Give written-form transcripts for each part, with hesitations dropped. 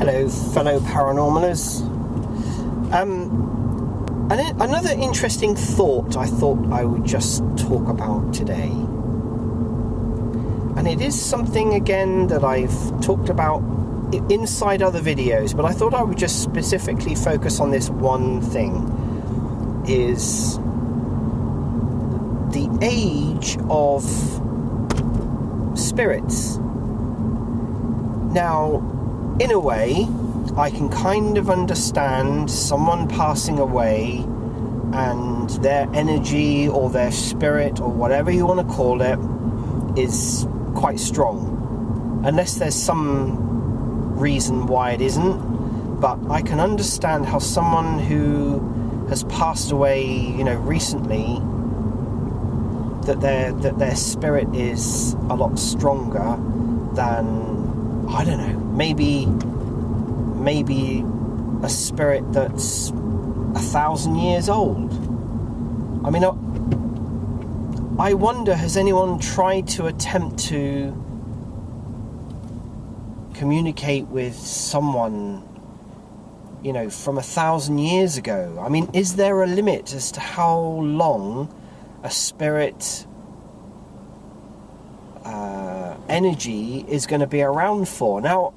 Hello, fellow paranormalers. Another interesting thought I thought I would just talk about today. And it is something, again, that I've talked about inside other videos, but I thought I would just specifically focus on this one thing, is the age of spirits. Now, in a way, I can kind of understand someone passing away and their energy or their spirit or whatever you want to call it is quite strong, unless there's some reason why it isn't. But I can understand how someone who has passed away, recently, that their spirit is a lot stronger than, I don't know, maybe a spirit that's 1,000 years old. I mean, I wonder, has anyone tried to attempt to communicate with someone, from 1,000 years ago? I mean, is there a limit as to how long a spirit energy is going to be around for? Now,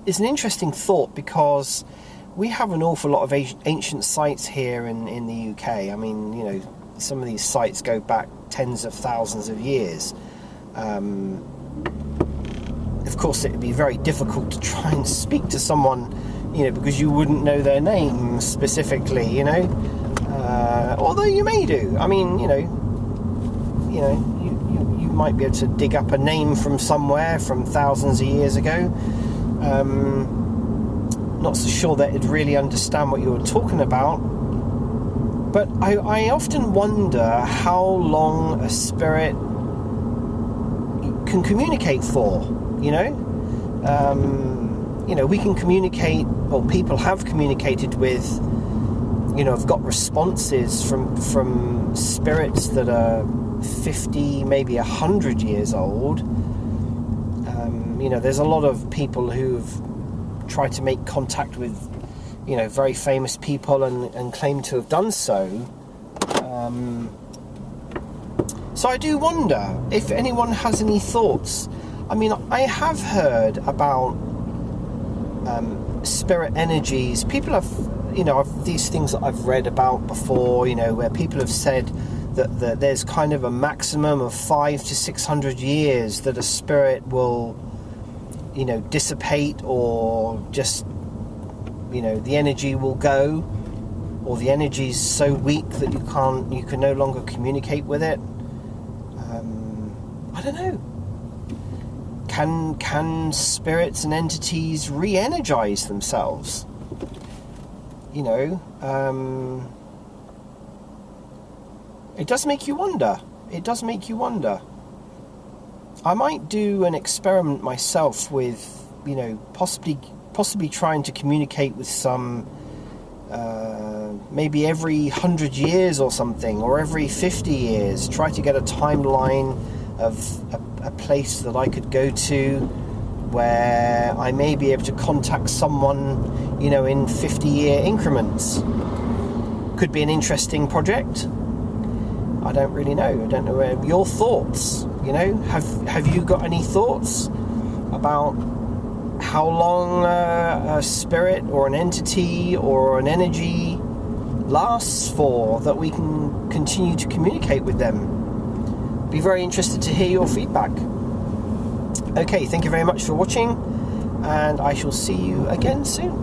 it's an interesting thought because we have an awful lot of ancient sites here in the UK. I mean, some of these sites go back tens of thousands of years. Of course, it would be very difficult to try and speak to someone, because you wouldn't know their name specifically, although you may do. I mean, you might be able to dig up a name from somewhere from thousands of years ago. Not so sure that it'd really understand what you were talking about, but I often wonder how long a spirit can communicate for. We can communicate, or people have communicated with, have got responses from spirits that are 50, maybe 100 years old. There's a lot of people who've tried to make contact with, very famous people and claim to have done so. So I do wonder if anyone has any thoughts. I mean, I have heard about spirit energies. People have, these things that I've read about before, where people have said that there's kind of a maximum of 500 to 600 years that a spirit will, dissipate, or just, the energy will go, or the energy is so weak that you can no longer communicate with it. I don't know. Can spirits and entities re-energize themselves? It does make you wonder. I might do an experiment myself with, possibly trying to communicate with some, maybe every 100 years or something, or every 50 years, try to get a timeline of a place that I could go to where I may be able to contact someone, in 50-year increments. Could be an interesting project. I don't really know. I don't know your thoughts. Have you got any thoughts about how long a spirit or an entity or an energy lasts for, that we can continue to communicate with them? Be very interested to hear your feedback. Okay, thank you very much for watching, and I shall see you again soon.